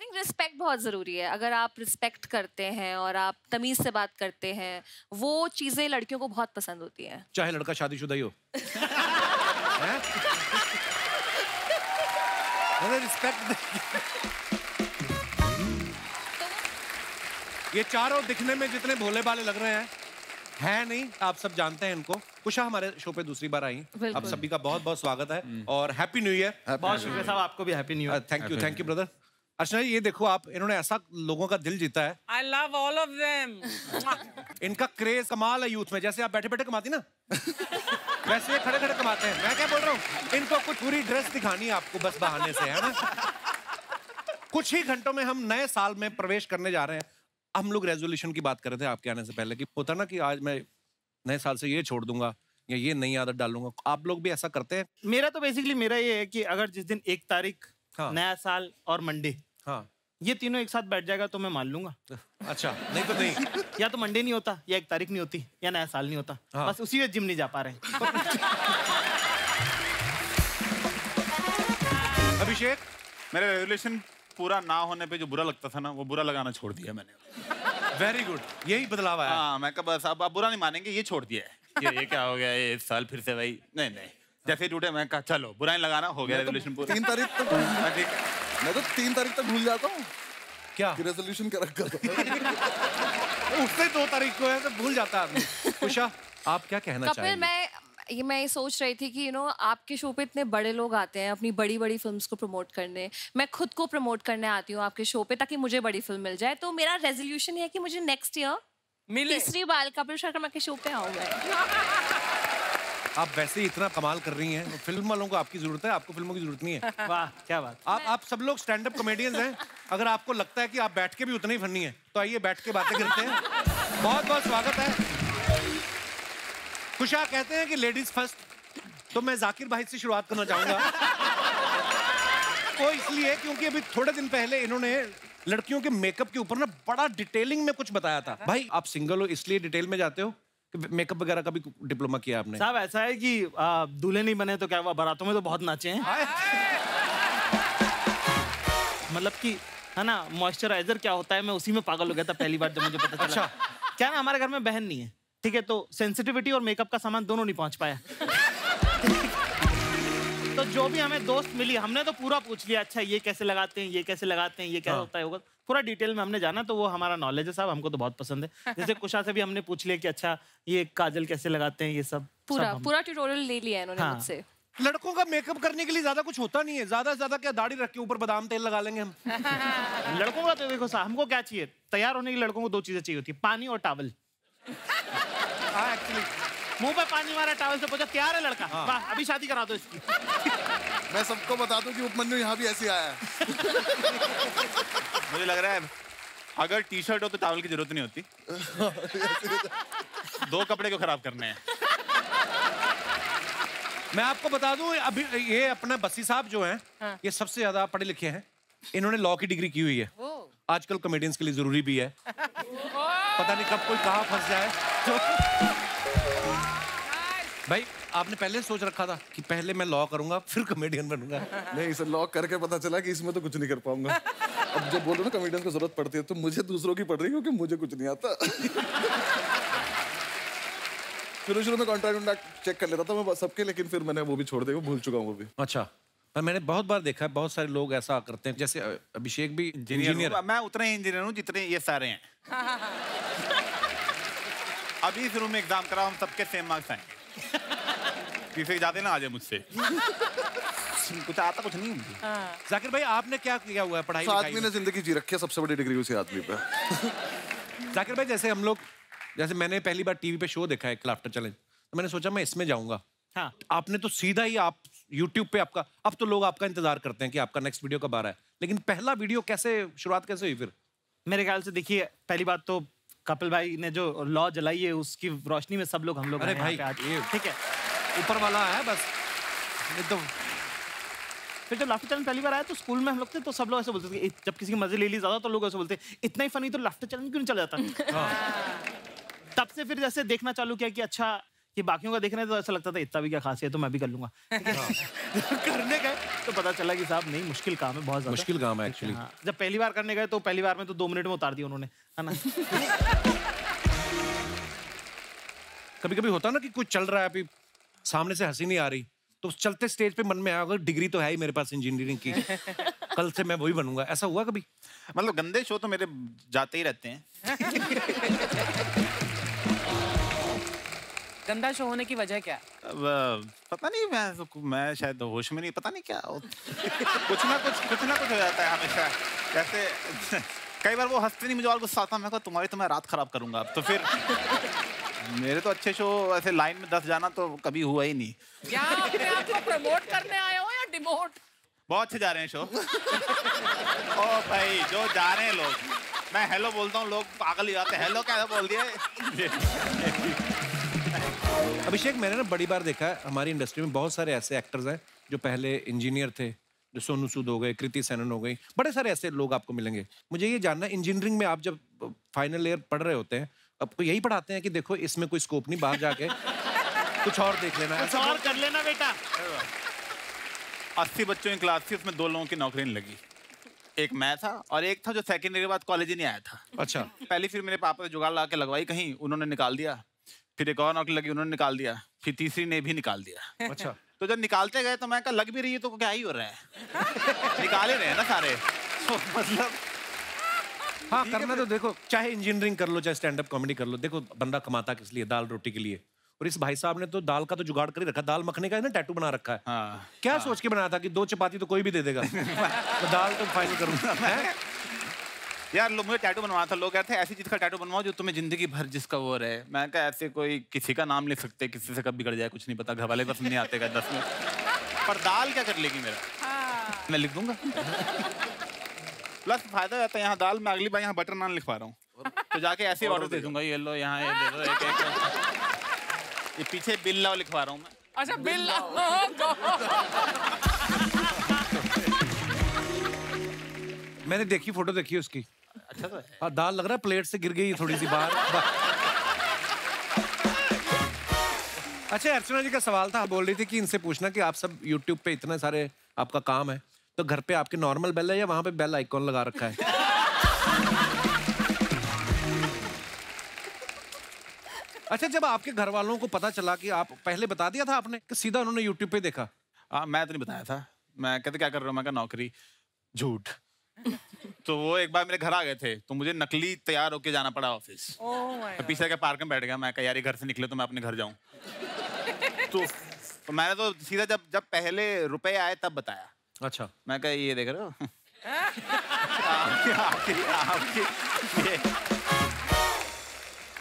Think respect बहुत जरूरी है। अगर आप रिस्पेक्ट करते हैं और आप तमीज से बात करते हैं, वो चीजें लड़कियों को बहुत पसंद होती हैं। चाहे लड़का शादीशुदा ही हो। रिस्पेक्ट। ये चारों दिखने में जितने भोले भाले लग रहे हैं नहीं, आप सब जानते हैं इनको। कुशा हमारे शो पे दूसरी बार आई, आप सभी का बहुत बहुत स्वागत है और हैप्पी न्यू ईयर। बहुत शुक्रिया साहब, आपको भी happy new year. Thank you brother. Archana ये देखो आप, इन्होंने ऐसा लोगों का दिल जीता है। I love all of them. इनका क्रेज कमाल है यूथ में, जैसे आप बैठे बैठे कमाती ना वैसे ये खड़े खड़े कमाते हैं। मैं क्या बोल रहा हूँ, इनको कुछ पूरी ड्रेस दिखानी है आपको बस बहाने से, है ना। कुछ ही घंटों में हम नए साल में प्रवेश करने जा रहे हैं। हम लोग रेजोल्यूशन की बात कर रहे थे आपके आने से पहले कि होता ना कि आज मैं नए साल से ये छोड़ दूंगा या ये नई आदत डालूंगा। आप लोग भी ऐसा करते हैं? मेरा तो बेसिकली मेरा ये है कि अगर जिस दिन 1 तारीख, नया साल और मंडे, ये तीनों एक साथ बैठ जाएगा तो मैं मान लूंगा। अच्छा, नहीं तो नहीं। या तो मंडे नहीं होता, या 1 तारीख नहीं होती, या नया साल नहीं होता। बस उसी में जिम नहीं जा पा रहे हैं। अभिषेक, मेरा रेजोल्यूशन पूरा ना होने पे जो बुरा लगता था ना, वो बुरा लगाना छोड़ दिया मैंने। वेरी गुड, यही बदलाव आया। हाँ, मैं बस अब बुरा नहीं मानेंगे, ये छोड़ दिया है। ये क्या हो गया, ये इस साल फिर से भाई नहीं जैसे टूटे मैं कहा चलो बुरा नहीं लगाना, हो गया रेजोल्यूशन पूरा। 3 तारीख तक मैं तो 3 तारीख तक भूल जाता हूँ क्या रेजोल्यूशन क्या रखा था। उससे 2 तारीख को है तो भूल जाता आदमी। कुशा, आप क्या कहना चाहेंगे? मैं सोच रही थी कि आपके शो पे इतने बड़े लोग आते हैं अपनी बड़ी बड़ी फिल्म्स को प्रमोट करने। मैं खुद को प्रमोट करने आती हूँ आपके शो पे ताकि मुझे बड़ी फिल्म मिल जाए। तो मेरा रेजोल्यूशन है कि मुझे नेक्स्ट ईयर तीसरी बार कपिल शर्मा के शो पे आऊँ मैं। आप वैसे ही इतना कमाल कर रही हैं, फिल्म वालों को आपकी जरूरत है, आपको फिल्मों की जरूरत नहीं है। वाह क्या बात। आप सब लोग स्टैंड अप कॉमेडियंस हैं। अगर आपको लगता है कि आप बैठ के भी उतने ही फनी हैं तो आइए बैठ के बातें करते हैं। बहुत बहुत स्वागत है। कुशा कहते हैं कि लेडीज फर्स्ट, तो मैं जाकिर भाई से शुरुआत करना चाहूंगा। वो इसलिए क्योंकि अभी थोड़े दिन पहले इन्होंने लड़कियों के मेकअप के ऊपर ना बड़ा डिटेलिंग में कुछ बताया था। भाई आप सिंगल हो इसलिए डिटेल में जाते हो कि मेकअप वगैरह का भी डिप्लोमा किया आपने? साहब ऐसा है कि दूल्हे नहीं बने तो क्या हुआ, बारातों में तो बहुत नाचे हैं। मतलब कि है ना, मॉइस्चराइजर क्या होता है मैं उसी में पागल हो गया था पहली बार जब मुझे पता चला। अच्छा। क्या ना, हमारे घर में बहन नहीं है, ठीक है, तो सेंसिटिविटी और मेकअप का सामान दोनों नहीं पहुंच पाया। तो जो भी हमें दोस्त मिली हमने तो पूरा पूछ लिया, अच्छा ये कैसे लगाते हैं, ये कैसे लगाते हैं, ये क्या होता है, होगा पूरा डिटेल में हमने जाना। तो वो हमारा नॉलेज है साहब, हमको तो बहुत पसंद है। जैसे कुशा से भी हमने पूछ लिया कि अच्छा ये काजल कैसे लगाते हैं, ये सब पूरा ट्यूटोरियल ले लिया इन्होंने मुझसे। लड़कों का मेकअप करने के लिए ज्यादा कुछ होता नहीं है, ज्यादा से ज्यादा क्या दाढ़ी रख के ऊपर बादाम तेल लगा लेंगे हम। लड़कों का तो देखो साहब, हमको क्या चाहिए, तैयार होने के लिए लड़कों को 2 चीजें चाहिए होती है, पानी और टॉवल। एक्चुअली मुंह पे पानी मारा, टॉवल से पूछा तैयार है लड़का, वाह अभी शादी करा दो इसकी। मैं सबको बता दूं कि उपमन्यु यहाँ भी ऐसे आया है। मुझे लग रहा है अगर टी शर्ट हो तो टॉवल की जरूरत नहीं होती। 2 कपड़े क्यों खराब करने हैं। मैं आपको बता दूं, अभी ये अपना बस्सी साहब जो हैं, ये सबसे ज्यादा पढ़े लिखे हैं। इन्होंने लॉ की डिग्री की हुई है। आजकल कॉमेडियंस के लिए जरूरी भी है, पता नहीं कब कोई कहाँ फंस जाए। भाई आपने पहले सोच रखा था कि पहले मैं लॉ करूंगा फिर कॉमेडियन बनूंगा? नहीं, इसे लॉ करके पता चला कि इसमें तो कुछ नहीं कर पाऊंगा। अब जब बोलो ना कॉमेडियन को जरूरत पड़ती है तो मुझे दूसरों की पड़ रही है क्योंकि मुझे कुछ नहीं आता। शुरू में कॉन्ट्रैक्ट चेक कर लेता था मैं सबके, लेकिन फिर मैंने वो भी छोड़ दिया, भूल चुका हूँ वो भी। अच्छा, पर मैंने बहुत बार देखा है, बहुत सारे लोग ऐसा करते हैं। जैसे अभिषेक भी इंजीनियर। मैं उतना ही इंजीनियर हूँ जितने ये सारे हैं। अभी शुरू में एग्जाम करा, हम सबके सेम मार्क्स आएंगे। किसी जाते ना आ जाए मुझसे। कुछ आता कुछ नहीं मुझे। जाकिर भाई आपने क्या किया हुआ है पढ़ाई? आदमी ने जिंदगी जी रखी है, सबसे बड़ी डिग्री उसी आदमी पे। जाकिर भाई जैसे हम लोग, जैसे मैंने पहली बार टीवी पे शो देखा है लाफ्टर चैलेंज, तो मैंने सोचा मैं इसमें जाऊंगा। हाँ। आपने तो सीधा ही आप यूट्यूब पे आपका, अब तो लोग आपका इंतजार करते हैं कि आपका नेक्स्ट वीडियो कब आ रहा है, लेकिन पहला वीडियो कैसे, शुरुआत कैसे हुई फिर? मेरे ख्याल से देखिए, पहली बात तो कपिल भाई ने जो लॉ जलाई है उसकी रोशनी में सब लोग हम लोग। अरे भाई ठीक है, ऊपर वाला है बस। तो फिर जब लाफ्टर चैलेंज पहली बार आया तो स्कूल में हम लोग थे तो सब लोग ऐसे बोलते थे, जब किसी की मजे ले ली ज्यादा तो लोग ऐसे बोलते इतना ही फनी तो लाफ्टर चैलेंज क्यों नहीं चल जाता। तब से फिर जैसे देखना चालू किया कि अच्छा कि बाकियों का देखने तो ऐसा लगता था इतना भी क्या खास है तो मैं भी कर लूंगा। करने गए तो पता चला कि साहब नहीं, मुश्किल काम है, बहुत ज्यादा मुश्किल काम है एक्चुअली। हाँ, जब पहली बार करने गए तो पहली बार में तो 2 मिनट में उतार दिया उन्होंने, है ना। कभी कभी होता ना कि कुछ चल रहा है, अभी सामने से हंसी नहीं आ रही, तो उस चलते स्टेज पे मन में आया, अगर डिग्री तो है ही मेरे पास इंजीनियरिंग की, कल से मैं वही बनूंगा। ऐसा हुआ कभी? मतलब गंदे शो तो मेरे जाते ही रहते हैं। गंदा शो होने की वजह क्या है? अब पता नहीं, मैं शायद होश में नहीं, पता नहीं क्या कुछ ना कुछ हो जाता है हमेशा। जैसे कई बार वो हंसते नहीं, मुझे और गुस्सा आता है, मैं कहा तुम्हारी तो मैं रात खराब करूंगा अब। तो फिर मेरे तो अच्छे शो ऐसे लाइन में 10 जाना तो कभी हुआ ही नहीं। क्या अपने आप को प्रमोट करने आए हो या डिमोट? बहुत अच्छे जा रहे हैं शो। ओ भाई, जो जा रहे हैं लोग, मैं हेलो बोलता हूँ, लोग पागल ही जाते हैं, हेलो क्या बोल दिए। अभिषेक, मैंने ना बड़ी बार देखा है हमारी इंडस्ट्री में बहुत सारे ऐसे एक्टर्स हैं जो पहले इंजीनियर थे, जो सोनू सूद हो गए, कृति सेनन हो गई, बड़े सारे ऐसे लोग आपको मिलेंगे। मुझे ये जानना है, इंजीनियरिंग में आप जब फाइनल ईयर पढ़ रहे होते हैं, आपको यही पढ़ाते हैं कि देखो इसमें कोई स्कोप नहीं, बाहर जाके कुछ और देख लेना, कुछ और कर लेना बेटा। 80 बच्चों की क्लास थी, उसमें 2 लोगों की नौकरी नहीं लगी। एक मैं था और एक था जो सेकंड ईयर के बाद कॉलेज ही नहीं आया था। अच्छा। पहली फिर मेरे पापा ने जुगाड़ लगा के लगवाई कहीं, उन्होंने निकाल दिया। फिर एक और नौकरी लगी, उन्होंने निकाल दिया। फिर तीसरी ने भी निकाल दिया। अच्छा। तो जब निकालते गए तो मैं कहा लग भी रही है तो क्या ही हो रहा है। निकाल ही रहे हैं ना सारे। तो मतलब हाँ, करना तो देखो, चाहे इंजीनियरिंग कर लो, चाहे स्टैंड अप कॉमेडी कर लो, देखो बंदा कमाता किस लिए? दाल रोटी के लिए। और इस भाई साहब ने तो दाल का तो जुगाड़ कर ही रखा, दाल मखने का ना टैटू बना रखा है। हाँ, क्या सोच के बनाया था कि 2 चपाती तो कोई भी दे देगा, तो दाल तो फाइनल करूंगा। यार मुझे टैटू बनवाना था। लोग कहते हैं ऐसी चीज का टैटू बनवाओ जो तुम्हें जिंदगी भर जिसका वो रहे। मैं कहा ऐसे कोई किसी का नाम लिख सकते, किसी से कब बिगड़ जाए कुछ नहीं पता, घर वाले पसंद नहीं आते 10 में। पर दाल क्या कर लेगी मेरा? मैं लिख दूंगा। प्लस फायदा रहता है, यहाँ दाल में अगली बार यहाँ बटर नान लिखवा रहा हूँ, तो जाके ऐसे ऑर्डर दे दूंगा, ये लो यहाँ ये दे दो एक। ये पीछे बिल लाओ लिखवा रहा हूँ मैं। अच्छा, बिल। मैंने देखी, फोटो देखी उसकी। अच्छा तो हाँ, दाल लग रहा है प्लेट से गिर गई थोड़ी सी बाहर। अच्छा, अर्चना जी का सवाल था, बोल रही थी कि इनसे पूछना कि आप सब YouTube पे इतने सारे आपका काम है, तो घर पे आपके नॉर्मल बेल है या वहां पे बेल आइकॉन लगा रखा है? अच्छा, जब आपके घर वालों को पता चला कि आप, पहले बता दिया था आपने कि सीधा उन्होंने YouTube पे देखा? मैं तो नहीं बताया था। मैं कहते क्या कर रहा हूँ, मैं कहा नौकरी। झूठ। तो वो एक बार मेरे घर आ गए थे, तो मुझे नकली तैयार होके जाना पड़ा ऑफिस। तो पीछे के पार्क में बैठ गया। मैं कहा यार ये घर से निकले तो मैं अपने घर जाऊं। तो मैंने तो सीधा जब पहले रुपए आए तब बताया। अच्छा। मैं कहा ये देख रहे हो।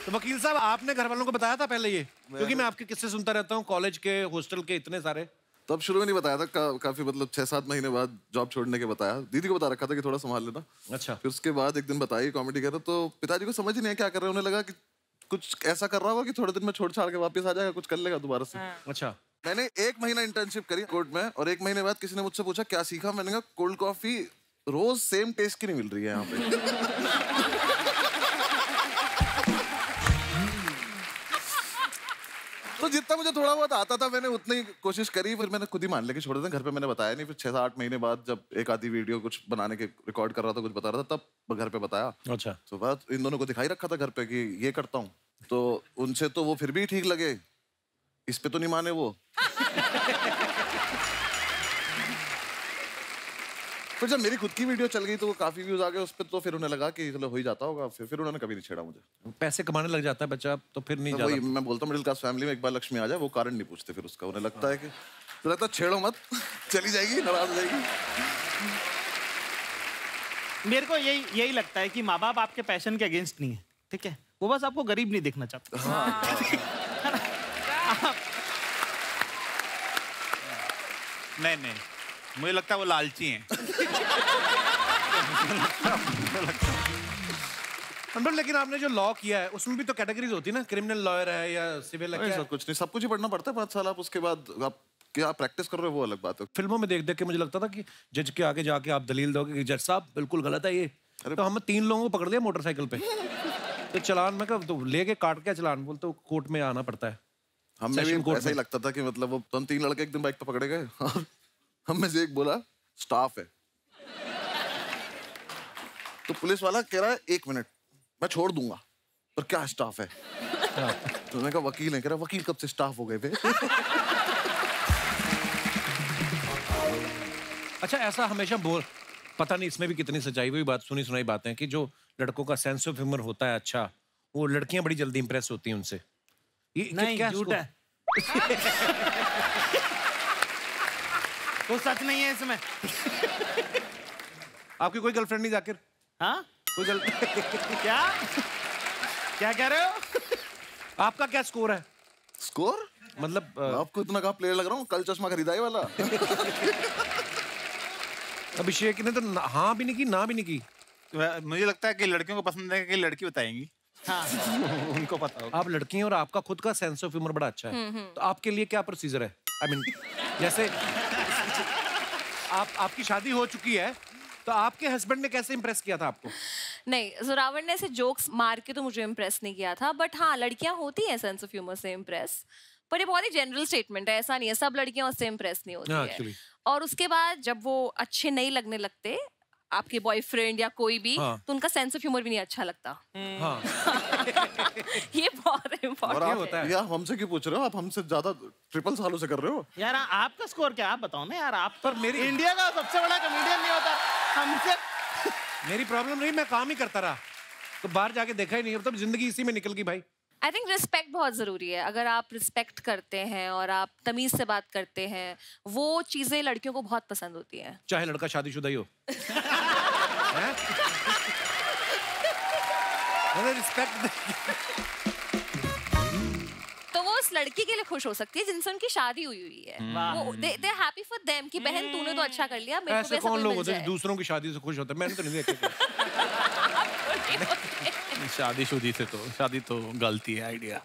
तो वकील साहब, आपने घर वालों को बताया था पहले ये? क्योंकि मैं आपके किस्से सुनता रहता हूँ, कॉलेज के, हॉस्टल के, इतने सारे। तब शुरू में नहीं बताया था, काफी मतलब 6-7 महीने बाद जॉब छोड़ने के बताया। दीदी को बता रखा था कि थोड़ा संभाल लेना। अच्छा। फिर उसके बाद एक दिन बताई कॉमेडी कर रहा, तो पिताजी को समझ ही नहीं क्या कर रहे हैं। उन्हें लगा कि कुछ ऐसा कर रहा होगा कि थोड़े दिन में छोड़ छाड़ के वापस आ जाएगा, कुछ कर लेगा दोबारा से। अच्छा। मैंने 1 महीना इंटर्नशिप करी कोर्ट में, और 1 महीने बाद किसी ने मुझसे पूछा क्या सीखा। मैंने कहा कोल्ड कॉफी रोज सेम टेस्ट की नहीं मिल रही है यहाँ पे। तो जितना मुझे थोड़ा बहुत आता था मैंने उतनी कोशिश करी। फिर मैंने खुद ही मान लिया कि छोड़ दें। घर पे मैंने बताया नहीं। फिर 6-8 महीने बाद जब एक आधी वीडियो कुछ बनाने के रिकॉर्ड कर रहा था, कुछ बता रहा था, तब घर पे बताया। अच्छा। तो बात इन दोनों को दिखाई रखा था घर पे कि ये करता हूँ। तो उनसे तो वो फिर भी ठीक लगे, इस पे तो नहीं माने वो। फिर जब मेरी खुद की वीडियो चल गई तो वो काफी व्यूज आ गए उस पे, तो फिर उन्हें लगा कि चलो हो ही जाता होगा। फिर उन्होंने कभी नहीं छेड़ा मुझे। पैसे कमाने लग जाता है बच्चा तो फिर नहीं तो वही जाता। मैं बोलता हूँ, मिडिल क्लास फैमिली में एक बार लक्ष्मी आ जाए वो कारण नहीं पूछते फिर उसका। उन्हें लगता है कि तो लगता है छेड़ो मत, चली जाएगी, नाराज हो जाएगी। मेरे को यही लगता है कि माँ बाप आपके पैशन के अगेंस्ट नहीं है, ठीक है? वो बस आपको गरीब नहीं देखना चाहते। नहीं, मुझे लगता है वो लालची हैं। लेकिन आपने जो लॉ किया है उसमें भी तो कैटेगरीज होती है ना, क्रिमिनल लॉयर है या सिविल है? ऐसा कुछ नहीं, सब कुछ ही पढ़ना पड़ता है 5 साल। आप उसके बाद आप क्या प्रैक्टिस कर रहे हो वो अलग बात है। फिल्मों में देख के मुझे लगता था कि जज के आगे जाके आप दलील दोगे कि जज साहब बिल्कुल गलत है ये। तो हम 3 लोगों को पकड़ लिया मोटरसाइकिल पे, तो चलान में तो लेके काट के चलान बोलते कोर्ट में आना पड़ता है। हमें सेशन भी कोर्ट ऐसा ही में। लगता था कि मतलब वो तो हम 3 लड़के एक दिन बाइक पे पकड़े गए और हम में से एक बोला स्टाफ है। तो पुलिस वाला कह रहा है 1 मिनट मैं छोड़ दूंगा, पर क्या स्टाफ है? तो मैंने कहा वकील है। कह रहा वकील कब से स्टाफ हो गए थे? अच्छा, ऐसा हमेशा पता नहीं इसमें भी कितनी सच्चाई हुई बात, सुनी सुनाई बातें हैं कि जो लड़कों का सेंस ऑफ ह्यूमर होता है अच्छा, वो लड़कियां बड़ी जल्दी इंप्रेस होती हैं उनसे। नहीं, क्या झूठ है। तो सच नहीं है इसमें। आपकी कोई गर्लफ्रेंड नहीं जाकिर? हाँ? कोई क्या? क्या कह रहे हो? आपका क्या स्कोर है? स्कोर? मतलब आपको इतना कहाँ प्लेयर लग रहा हूँ? कल चश्मा खरीदा है वाला। अभिषेक ने तो हाँ भी नहीं की, ना भी नहीं की। मुझे लगता है कि लड़कियों को पसंद है कि लड़की बताएंगी। हाँ। उनको पता होगा। आप लड़की हैं और आपका खुद का सेंस ऑफ ह्यूमर बड़ा अच्छा है, तो आपके लिए क्या प्रोसीजर है? आई मीन जैसे आपकी शादी हो चुकी है, तो आपके हस्बैंड ने कैसे इंप्रेस किया था आपको? नहीं, जोरावर ने ऐसे जोक्स मार के तो मुझे इम्प्रेस नहीं किया था, बट हाँ लड़कियां होती हैं सेंस ऑफ ह्यूमर से इम्प्रेस, पर ये बहुत ही जनरल स्टेटमेंट है, ऐसा नहीं है सब लड़कियां उससे इम्प्रेस नहीं होती है। Actually. और उसके बाद जब वो अच्छे नहीं लगने लगते, आपके बॉयफ्रेंड या कोई भी, हाँ. तो उनका सेंस ऑफ ह्यूमर भी नहीं अच्छा लगता। हाँ। ये बहुत और इम्पोर्टेंट आप होता है। यार हमसे क्यों पूछ रहे हो? आप हमसे ज्यादा ट्रिपल सालों से कर रहे हो। यार आपका स्कोर क्या? आप बताओ ना यार। आप पर मेरी इंडिया का सबसे बड़ा कॉमेडियन नहीं होता हमसे। मेरी प्रॉब्लम नहीं, मैं काम ही करता रहा, तो बाहर जाके देखा ही नहीं, मतलब जिंदगी इसी में निकल गई भाई। आई थिंक रिस्पेक्ट बहुत जरूरी है। अगर आप रिस्पेक्ट करते हैं और आप तमीज से बात करते हैं, वो चीजें लड़कियों को बहुत पसंद होती हैं। चाहे लड़का शादीशुदा ही हो। हैं? रिस्पेक्ट। तो वो उस लड़की के लिए खुश हो सकती है जिनसे उनकी शादी हुई है। वो they are happy for them कि बहन तूने तो अच्छा कर लिया, मेरे को ऐसे भी ऐसा कौन कोई लोग मिल होते हैं जाए। जो दूसरों की शादी से खुश होते हैं? मैंने तो नहीं देखा। शादीशुदी से तो शादी तो गलती है आइडिया।